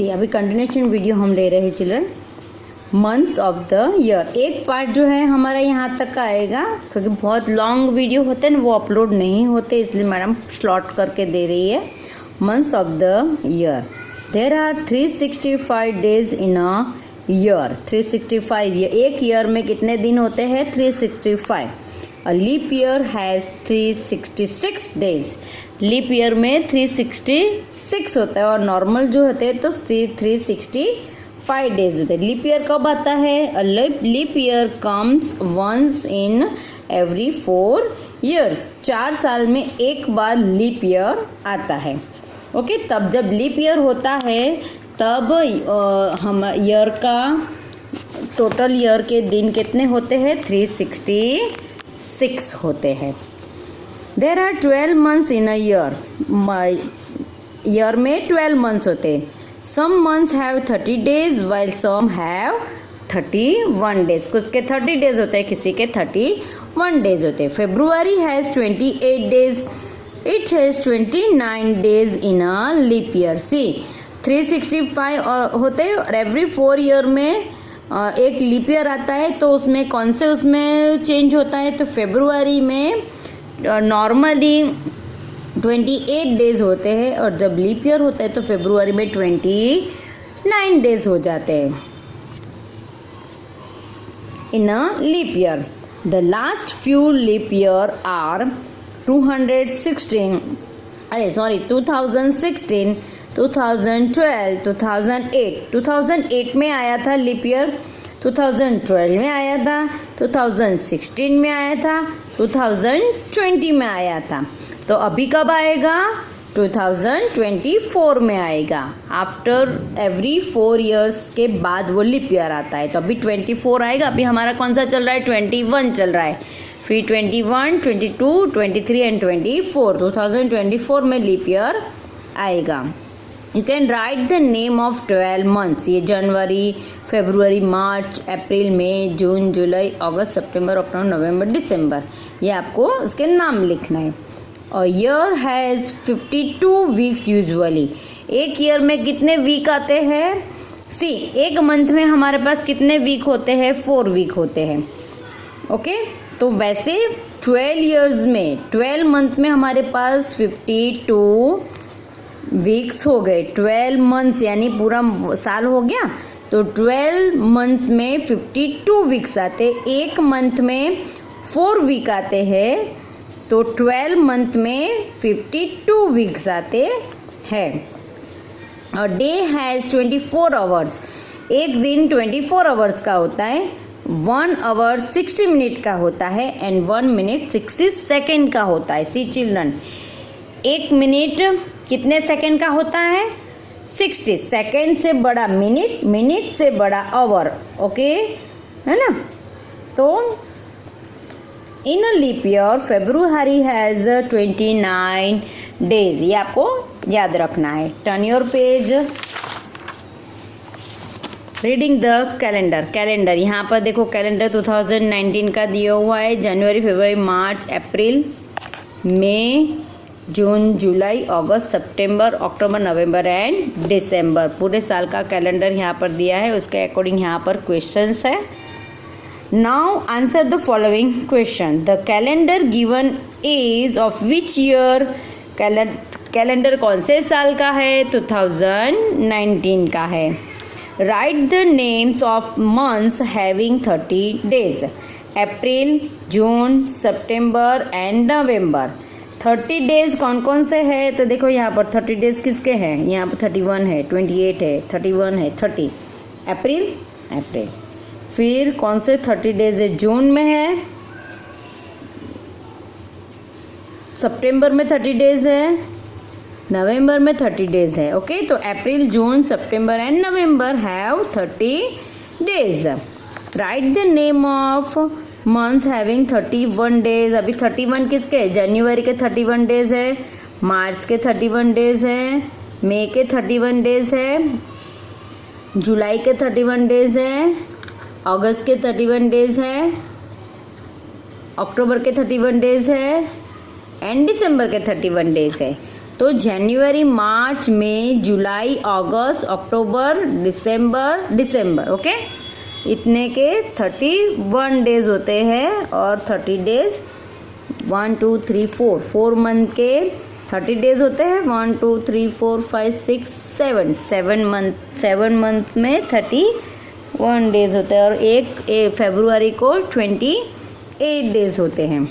सी अभी continuation video हम ले रहे हैं children. Months of the year एक पार्ट जो है हमारा यहाँ तक का आएगा, क्योंकि बहुत लॉन्ग वीडियो होते हैं ना वो अपलोड नहीं होते, इसलिए मैडम स्लॉट करके दे रही है। Months of the year, there are 365 days in a year. 365 एक ईयर में कितने दिन होते हैं? 365। A leap year has 366 days. Leap year में 366 होता है और नॉर्मल जो होते हैं तो 365 डेज होते हैं। लीप ईयर कब आता है? Leap year comes once in every 4 years। 4 साल में एक बार लीप ईयर आता है। ओके, तब जब लीप ईयर होता है तब हम ईयर का टोटल ईयर के दिन कितने होते हैं? 366 होते हैं। There are 12 months in a year. Year में 12 मंथ्स होते हैं। Some months have 30 days while some have 31 days. कुछ के 30 डेज होते हैं, किसी के 31 डेज होते हैं। February has 28 days. It has 29 days in a leap year. सी 365 होते हैं और एवरी 4 ईयर में एक लीप ईयर आता है, तो उसमें कौन से उसमें चेंज होता है? तो फेब्रुआरी में नॉर्मली 28 डेज होते हैं और जब लीप ईयर होता है तो फेब्रुआरी में 29 डेज हो जाते हैं in a leap year. The last few leap year are 2016, 2012, 2008। 2008 में आया था लीप ईयर, 2012 में आया था, 2016 में आया था, 2020 में आया था। तो अभी कब आएगा? 2024 में आएगा। आफ्टर एवरी 4 years के बाद वो लीप ईयर आता है, तो अभी 24 आएगा। अभी हमारा कौन सा चल रहा है? 21 चल रहा है। फिर 21, 22, 23 एंड 24। 2024 में लीप ईयर आएगा। You can write the name of 12 months. ये जनवरी, फरवरी, मार्च, अप्रैल, मई, जून, जुलाई, अगस्त, सितंबर, अक्टूबर, नवंबर, दिसंबर, ये आपको उसके नाम लिखना है। और ईयर हैज़ 52 वीक्स यूजुअली। एक ईयर में कितने वीक आते हैं? सी एक मंथ में हमारे पास कितने वीक होते हैं? 4 वीक होते हैं। ओके, तो वैसे 12 ईयर्स में 12 मंथ में हमारे पास 52 वीक्स हो गए। 12 मंथ्स यानी पूरा साल हो गया, तो 12 मंथ में 52 वीक्स आते। एक मंथ में 4 वीक आते हैं, तो 12 मंथ में 52 वीक्स आते हैं। और डे हैज़ 24 आवर्स। एक दिन 24 आवर्स का होता है। 1 hour 60 मिनट का होता है एंड 1 minute 60 सेकेंड का होता है। सी चिल्ड्रन, 1 मिनट कितने सेकेंड का होता है? 60 सेकेंड से बड़ा मिनट, मिनट से बड़ा आवर। ओके, है ना? तो in a leap year February has 29 days. ये आपको याद रखना है। Turn your page, reading the calendar. Calendar यहाँ पर देखो, कैलेंडर 2019 का दिया हुआ है। जनवरी, फरवरी, मार्च, अप्रैल, मई, जून, जुलाई, अगस्त, सितंबर, अक्टूबर, नवंबर एंड दिसंबर। पूरे साल का कैलेंडर यहाँ पर दिया है, उसके अकॉर्डिंग यहाँ पर क्वेश्चंस है। Now answer the following question. The calendar given is of which year? Calendar कौन से साल का है? 2019 का है। Right the names of months having 30 days. April, June, September and November. 30 days कौन कौन से हैं? तो देखो यहाँ पर 30 डेज किसके हैं? यहाँ पर 31 है, 28 है, 31 है, 30। अप्रैल, अप्रैल। फिर कौन से 30 डेज है? जून में है, सितंबर में 30 डेज है, नवंबर में 30 डेज है। ओके, तो April, June, September and November have 30 days. Write the name of months having 31 days. अभी 31 किसके? जनवरी के 31 डेज है, मार्च के 31 डेज है, मई के 31 डेज है, जुलाई के 31 डेज है, अगस्त के 31 डेज है, अक्टूबर के 31 डेज है एंड दिसंबर के 31 डेज है। तो जनवरी, मार्च, मई, जुलाई, अगस्त, अक्टूबर, दिसंबर, ओके, इतने के 31 डेज होते हैं और 30 डेज 1 2 3 4 मंथ के 30 डेज होते हैं। 1 2 3 4 5 6 7 मंथ में 31 डेज होते हैं और एक फरवरी को 28 डेज होते हैं।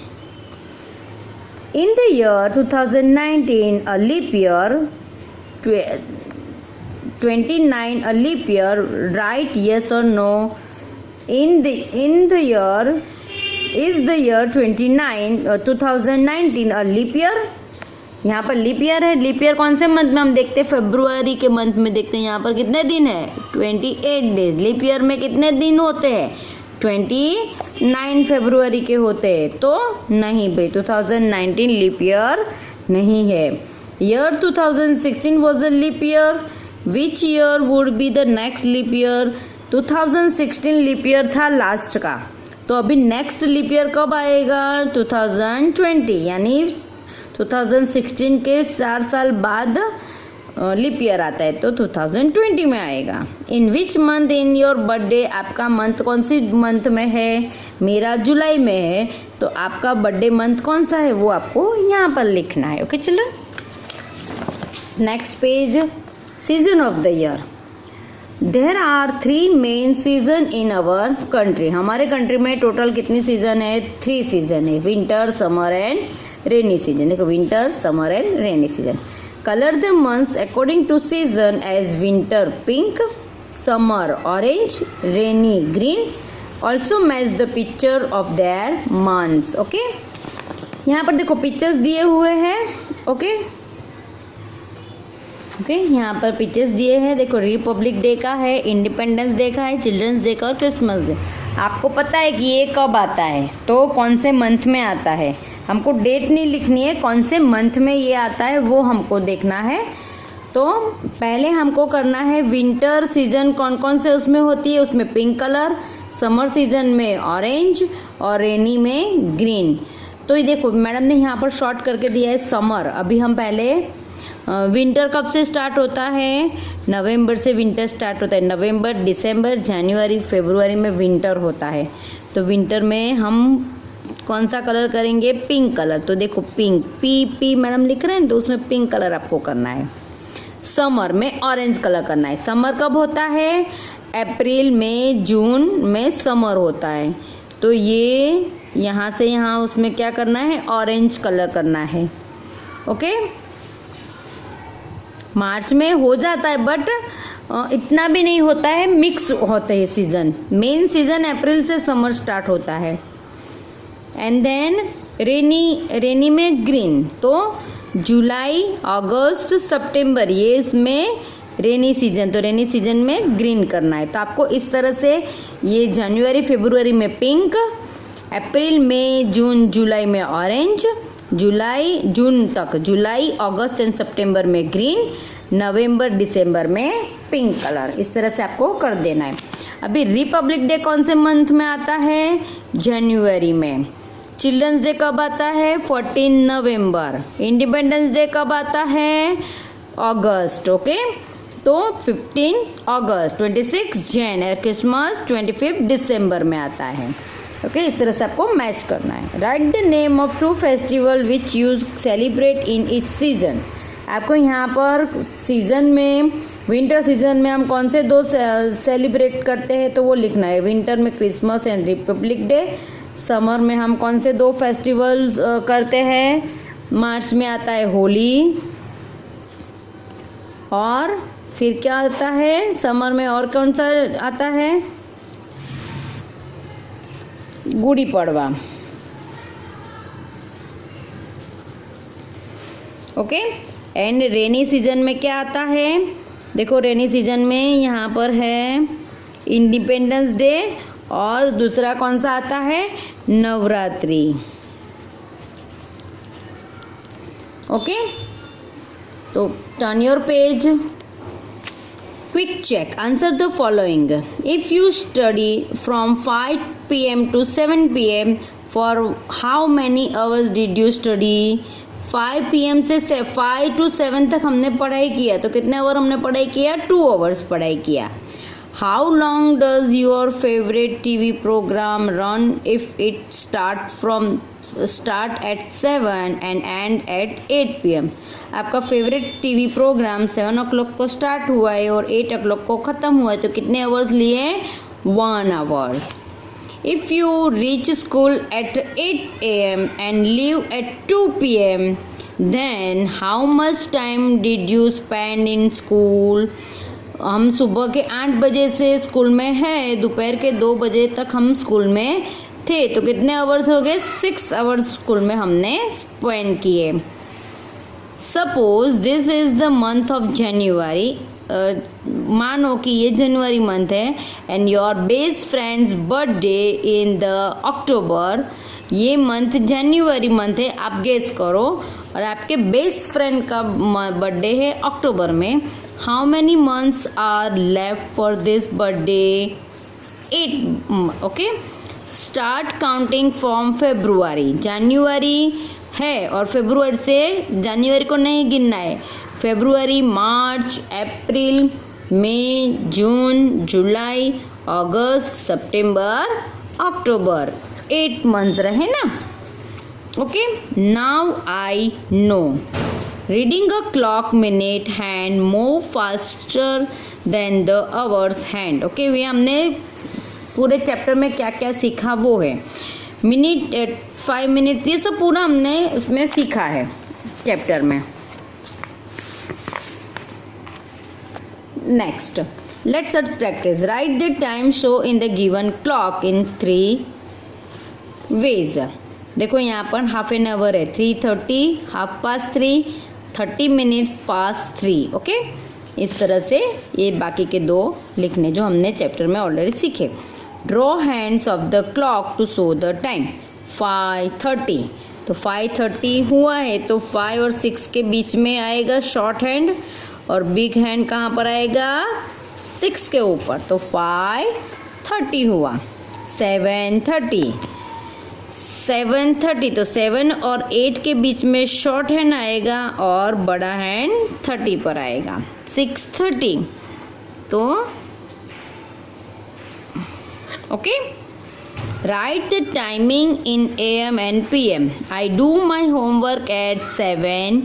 In the year 2019, a leap year, 29 a leap year, right? Yes or no? In the year, is the year 2019 a leap year? यहाँ पर लीप ईयर है। लीप ईयर कौन से मंथ में हम देखते हैं? फरवरी के मंथ में देखते हैं। यहाँ पर कितने दिन है? 28 डेज। लीप ईयर में कितने दिन होते हैं? 29 फरवरी के होते हैं। तो नहीं भाई, 2019 लीप ईयर नहीं है। Year 2016 was a leap year. Which year would be the next leap year? 2016 leap year था लास्ट का। तो अभी नेक्स्ट लीप ईयर कब आएगा? 2020, यानी 2016 के 4 साल बाद लीप ईयर आता है, तो 2020 में आएगा। In which month in your birthday? आपका मंथ कौन सी मंथ में है? मेरा जुलाई में है, तो आपका बर्थडे मंथ कौन सा है वो आपको यहाँ पर लिखना है। Okay children, next page, season of the year. There are 3 main season in our country. हमारे कंट्री में टोटल कितनी सीजन है? 3 सीजन है, winter, summer and rainy season. देखो, winter, summer and rainy season. Color the months according to season as winter pink, summer orange, rainy green. Also match the picture of their months. Okay? यहाँ पर देखो pictures दिए हुए हैं। Okay okay, यहाँ पर pictures दिए हैं। देखो, रिपब्लिक डे का है, इंडिपेंडेंस डे का है, चिल्ड्रंस डे का और क्रिसमस डे। आपको पता है कि ये कब आता है, तो कौन से मंथ में आता है। हमको डेट नहीं लिखनी है, कौन से मंथ में ये आता है वो हमको देखना है। तो पहले हमको करना है विंटर सीजन कौन कौन से उसमें होती है, उसमें पिंक कलर, समर सीजन में ऑरेंज और रेनी में ग्रीन। तो ये देखो मैडम ने यहाँ पर शॉर्ट करके दिया है समर। अभी हम पहले विंटर कब से स्टार्ट होता है? नवंबर से विंटर स्टार्ट होता है। नवंबर, दिसंबर, जनवरी, फरवरी में विंटर होता है। तो विंटर में हम कौन सा कलर करेंगे? Pink colour. तो देखो पिंक, पी मैडम लिख रहे हैं, तो उसमें पिंक कलर आपको करना है। समर में ऑरेंज कलर करना है। समर कब होता है? अप्रैल में, जून में समर होता है। तो ये यहाँ से यहाँ उसमें क्या करना है? ऑरेंज कलर करना है। ओके, मार्च में हो जाता है बट इतना भी नहीं होता है, मिक्स होते हैं सीजन। मेन सीजन अप्रैल से समर स्टार्ट होता है। एंड देन रेनी में ग्रीन। तो जुलाई, अगस्त, सितंबर, ये इसमें रेनी सीजन। तो रेनी सीजन में ग्रीन करना है। तो आपको इस तरह से ये जनवरी फरवरी में पिंक, अप्रैल मई जून जुलाई में ऑरेंज, जून तक जुलाई, अगस्त एंड सितंबर में ग्रीन, नवंबर दिसंबर में पिंक कलर। इस तरह से आपको कर देना है। अभी रिपब्लिक डे कौन से मंथ में आता है? जनवरी में। चिल्ड्रंस डे कब आता है? 14 नवंबर। इंडिपेंडेंस डे कब आता है? अगस्त। ओके, तो 15 अगस्त, 26 जैन और क्रिसमस 25 दिसंबर में आता है। ओके, इस तरह से आपको मैच करना है। Right the name of 2 festival which you celebrate in each season. आपको यहाँ पर सीजन में, विंटर सीजन में हम कौन से 2 सेलिब्रेट करते हैं तो वो लिखना है। विंटर में Christmas and Republic day. Summer में हम कौन से 2 फेस्टिवल्स करते हैं? मार्च में आता है होली, और फिर क्या आता है समर में, और कौन सा आता है? Gudi Padwa. Okay, and rainy season में क्या आता है? देखो रेनी सीजन में यहाँ पर है इंडिपेंडेंस डे, और दूसरा कौन सा आता है? नवरात्रि। ओके, तो turn your page. Quick check, answer the following. If you study from 5 PM to 7 PM, for how many hours did you study? 5 PM से 5 to 7 तक हमने पढ़ाई किया, तो कितने आवर हमने पढ़ाई किया? 2 hours पढ़ाई किया. How long does your favorite TV program run if it start at 7 and end at 8 PM? आपका फेवरेट टीवी प्रोग्राम 7 o'clock को स्टार्ट हुआ है और 8 o'clock को ख़त्म हुआ है, तो कितने आवर्स लिए? 1 hours. If you reach school at 8 AM and leave at 2 PM, then how much time did you spend in school? हम सुबह के 8 बजे से स्कूल में है, दोपहर के 2 बजे तक हम स्कूल में थे, तो कितने आवर्स हो गए? 6 आवर्स स्कूल में हमने स्पेंड किए. Suppose this is the month of January. मानो कि ये जनवरी मंथ है and your best friends birthday in the October. ये मंथ जनवरी मंथ है, आप गेस करो, और आपके बेस्ट फ्रेंड का बर्थडे है अक्टूबर में. How many months are left for this birthday? 8. ओके, स्टार्ट काउंटिंग फ्रॉम फेब्रुआरी. जनवरी है और फेब्रुआरी से जनवरी को नहीं गिनना है. फेब्रुआरी, मार्च, अप्रैल, मई, जून, जुलाई, अगस्त, सितंबर, अक्टूबर. 8 मंथ्स रहे ना. Okay, now I know reading a clock minute hand move faster than the hours hand. Okay, ये हमने पूरे चैप्टर में क्या क्या सीखा वो है. मिनट, 5 मिनट, ये सब पूरा हमने उसमें सीखा है चैप्टर में. Next, let's practise. Write the time show in the given clock in 3 ways. देखो यहाँ पर हाफ एन आवर है, 3:30, 3:30, 30 minutes past 3. ओके, इस तरह से ये बाकी के 2 लिखने जो हमने चैप्टर में ऑलरेडी सीखे. Draw hands of the clock to show the time. 5:30, तो 5:30 हुआ है, तो 5 और 6 के बीच में आएगा शॉर्ट हैंड और बिग हैंड कहाँ पर आएगा? 6 के ऊपर, तो 5:30 हुआ. 7:30, 7:30, तो 7 और 8 के बीच में शॉर्ट हैंड आएगा और बड़ा हैंड 30 पर आएगा. 6:30, तो okay. Right the timing in AM and PM. I do my homework at 7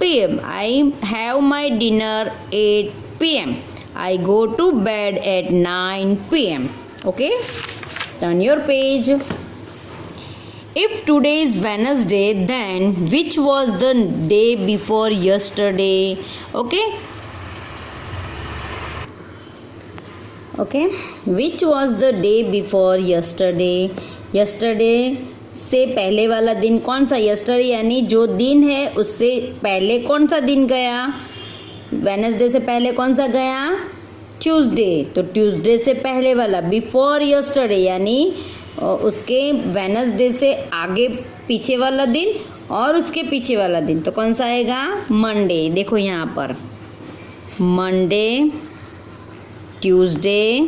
PM. I have my dinner 8 PM. I go to bed at 9 PM. Okay, turn your page. If today is Wednesday, then which was the day before yesterday? Okay, which was the day before yesterday? Yesterday से पहले वाला दिन कौन सा? yesterday यानी जो दिन है उससे पहले कौन सा दिन गया? वेनसडे से पहले कौन सा गया? ट्यूसडे. तो ट्यूसडे से पहले वाला बिफोर yesterday यानी उसके वेनसडे से आगे पीछे वाला दिन और उसके पीछे वाला दिन, तो कौन सा आएगा? मंडे. देखो यहाँ पर Monday, Tuesday,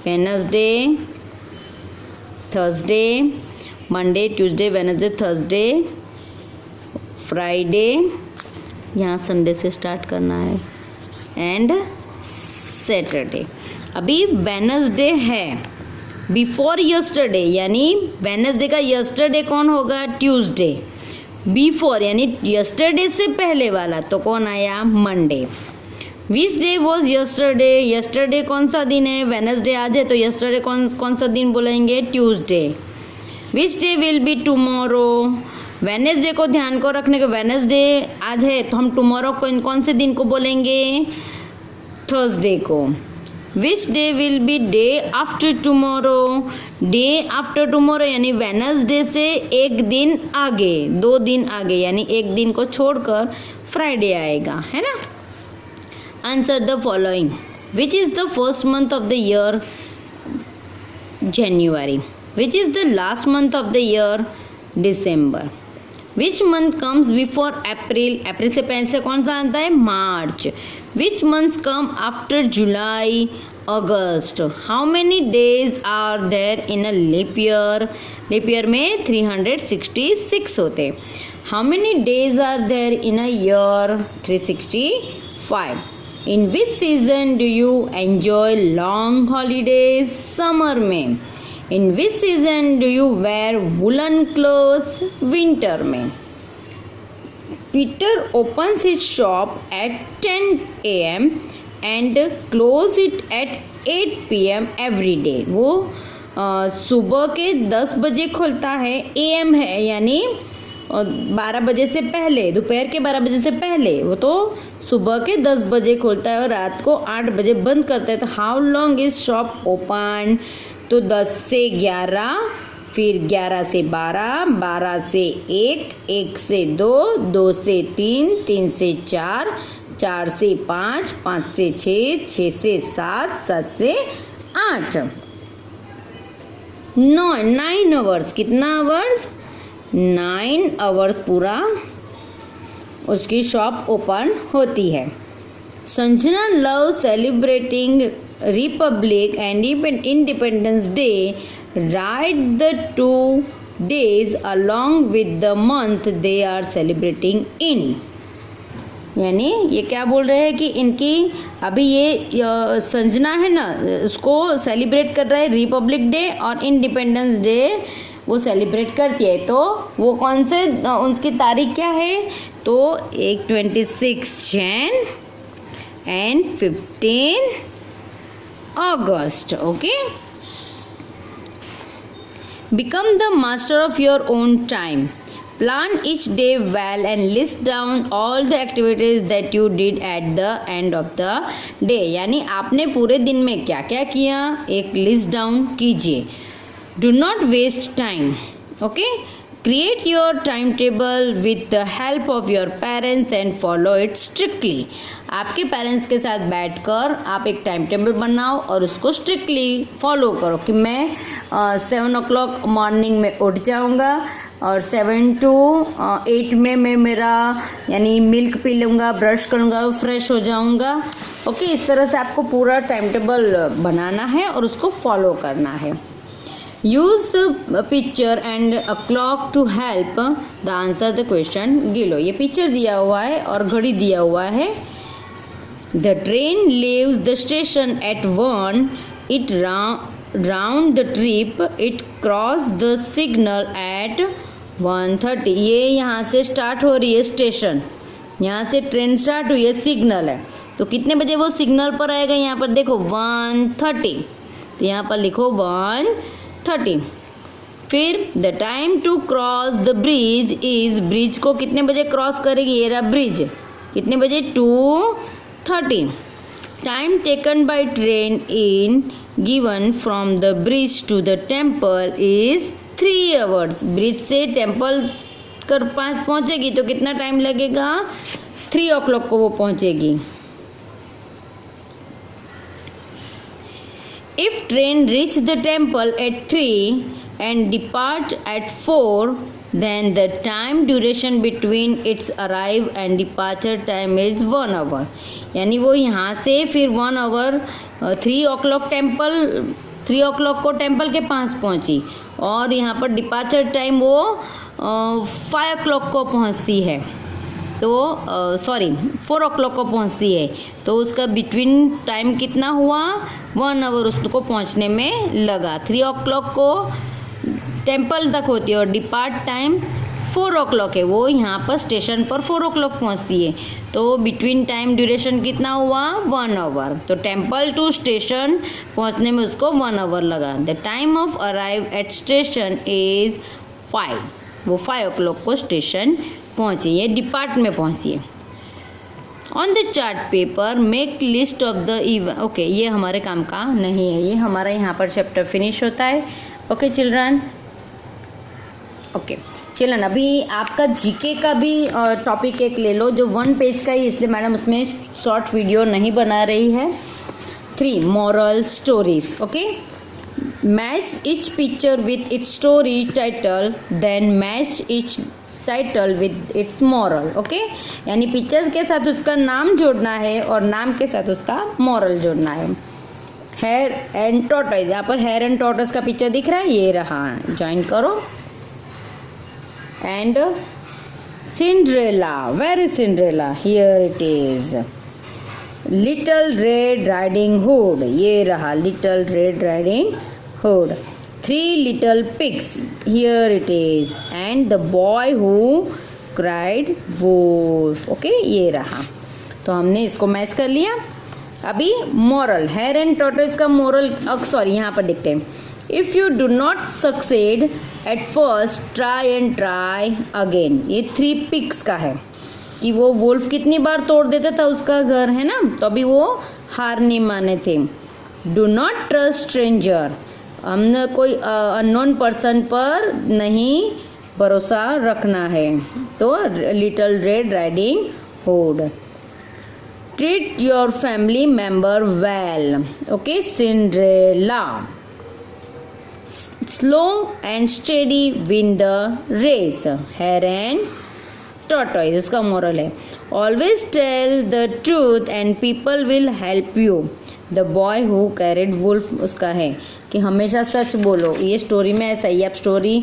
Wednesday, Thursday, Monday, Tuesday, Wednesday, Thursday, Friday, यहाँ संडे से स्टार्ट करना है, एंड सैटरडे. अभी वेनसडे है बिफोर यस्टरडे, यानी वेनसडे का यस्टरडे कौन होगा? ट्यूसडे. बिफोर यानी यस्टरडे से पहले वाला, तो कौन आया? Monday. Which day was yesterday? Yesterday कौन सा दिन है? वेनसडे आज है, तो यस्टरडे कौन सा दिन बोलेंगे? Tuesday. Which day will be tomorrow? Wednesday को ध्यान को रखने को, वेनसडे आज है तो हम टुमारो कौन से दिन को बोलेंगे? थर्सडे को. Which day will be day after tomorrow? Day after tomorrow यानी वेनसडे से एक दिन आगे, 2 दिन आगे, यानी एक दिन को छोड़कर फ्राइडे आएगा, है ना. Answer the following. Which is the first month of the year? January. Which is the last month of the year? December. Which month comes before April? अप्रैल से पहले से कौन सा आता है? March. Which months come after July? August. How many days are there in a leap year? Leap year में 366 होते. How many days are there in a year? 365. In which season do you enjoy long holidays? Summer में. In which season do you wear woolen clothes? Winter में. Peter opens his shop at 10 a.m. and close it at 8 p.m. every day. वो सुबह के 10 बजे खुलता है, AM है यानी 12 बजे से पहले, दोपहर के 12 बजे से पहले, वो तो सुबह के 10 बजे खुलता है और रात को 8 बजे बंद करता है. तो how long is shop open? तो 10 से 11, फिर 11 से 12, 12 से 1, 1 से 2, 2 से 3, 3 से 4, 4 से 5, 5 से 6, 6 से 7, 7 से 8. 9 आवर्स. कितना आवर्स? 9 आवर्स पूरा उसकी शॉप ओपन होती है. Sanjana love celebrating Republic and independence day. Right the 2 days along with the month they are celebrating in. यानी ये क्या बोल रहे हैं कि इनकी अभी ये संजना है ना, उसको सेलिब्रेट कर रहा है रिपब्लिक डे और इंडिपेंडेंस डे वो सेलिब्रेट करती है. तो वो कौन से उनकी तारीख क्या है? तो एक 26 Jain and 15 August. Okay. Become the master of your own time. Plan each day well and list down all the activities that you did at the end of the day. यानी आपने पूरे दिन में क्या क्या किया एक लिस्ट डाउन कीजिए. Do not waste time. Okay? Create your timetable with the help of your parents and follow it strictly. आपके पेरेंट्स के साथ बैठकर आप एक टाइम टेबल बनाओ और उसको स्ट्रिक्टली फॉलो करो कि मैं 7 o'clock मॉर्निंग में उठ जाऊंगा और 7 to 8 में मैं मेरा यानी मिल्क पी लूँगा, ब्रश करूँगा, फ्रेश हो जाऊँगा. ओके. इस तरह से आपको पूरा टाइम टेबल बनाना है और उसको फॉलो करना है. Use the picture and a clock to help the answer the question. गिलो. ये पिक्चर दिया हुआ है और घड़ी दिया हुआ है. The train leaves the station at 1. It round the trip. It cross the signal eight 1:30. ये यहाँ से स्टार्ट हो रही है स्टेशन, यहाँ से ट्रेन स्टार्ट हुई है, सिग्नल है. तो कितने बजे वो सिग्नल पर आएगा? यहाँ पर देखो 1:30. तो यहाँ पर लिखो 1:30. फिर the time to cross the bridge is. Bridge को कितने बजे क्रॉस करेगी? ये रहा ब्रिज. कितने बजे? 2:30. Time taken by train in given from the bridge to the temple is 3 hours. ब्रिज से टेम्पल कर पास पहुँचेगी तो कितना टाइम लगेगा? 3 o'clock को वो पहुँचेगी. If train reach the temple at 3 and depart at 4, then the time duration between its arrive and departure time is 1 hour. यानी वो यहाँ से फिर 1 hour 3 o'clock को टेम्पल के पास पहुँची और यहाँ पर डिपार्चर टाइम वो 5 o'clock को पहुँचती है. तो 4 o'clock को पहुँचती है. तो उसका बिटवीन टाइम कितना हुआ? 1 hour उसको पहुँचने में लगा. 3 o'clock को टेम्पल तक होती है और डिपार्ट टाइम 4 o'clock है. वो यहाँ पर स्टेशन पर 4 o'clock पहुँचती है. तो बिटवीन टाइम ड्यूरेशन कितना हुआ? 1 hour. तो टेम्पल टू स्टेशन पहुँचने में उसको 1 hour लगा. The time of arrive at station is 5. वो 5 o'clock को स्टेशन पहुँची, ये डिपार्ट में पहुँची है. On the chart paper make list of the event. Okay, ये हमारे काम का नहीं है, ये हमारा यहाँ पर चैप्टर फिनिश होता है. Okay children. ओके चिल्ड्रन, अभी आपका जीके का भी टॉपिक एक ले लो जो 1 पेज का ही, इसलिए मैडम उसमें शॉर्ट वीडियो नहीं बना रही है. 3 moral stories. Okay. Match each picture with its story title, then match each title with its moral. Okay. यानी पिक्चर्स के साथ उसका नाम जोड़ना है और नाम के साथ उसका मॉरल जोड़ना है. Hare and tortoise. यहाँ पर हेयर एंड टॉर्टॉइस का पिक्चर दिख रहा है, ये रहा. ज्वाइन करो. And Cinderella, where is Cinderella? Here it is. Little Red Riding Hood, ये रहा Little Red Riding Hood. Three little pigs, here it is. And the boy who cried wolf, okay, ये रहा. तो हमने इसको मैच कर लिया. अभी मोरल, हेयर एंड टॉर्टोइज का मोरल, सॉरी यहाँ पर देखते हैं. If you do not succeed at first try and try again. ये 3 पिग्स का है कि वो वुल्फ कितनी बार तोड़ देता था उसका घर, है ना, तो अभी वो हार नहीं माने थे. डू नॉट ट्रस्ट स्ट्रेंजर, हमने कोई अननोन पर्सन पर नहीं भरोसा रखना है. तो little red riding hood. Treat your family member well, okay, Cinderella. Slow and steady win the race, hare and tortoise. उसका मोरल है always tell the truth and people will help you. The boy who carried wolf, उसका है कि हमेशा सच बोलो. ये story में ऐसा ही, आप स्टोरी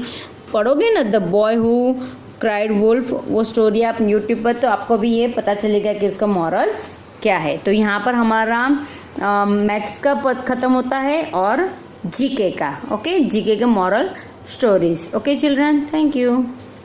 पढ़ोगे ना, the boy who cried wolf, वो स्टोरी आप यूट्यूब पर, तो आपको भी ये पता चलेगा कि उसका मॉरल क्या है. तो यहाँ पर हमारा मैथ्स का पद ख़त्म होता है और जीके का, ओके, जीके का moral stories. Okay children, thank you.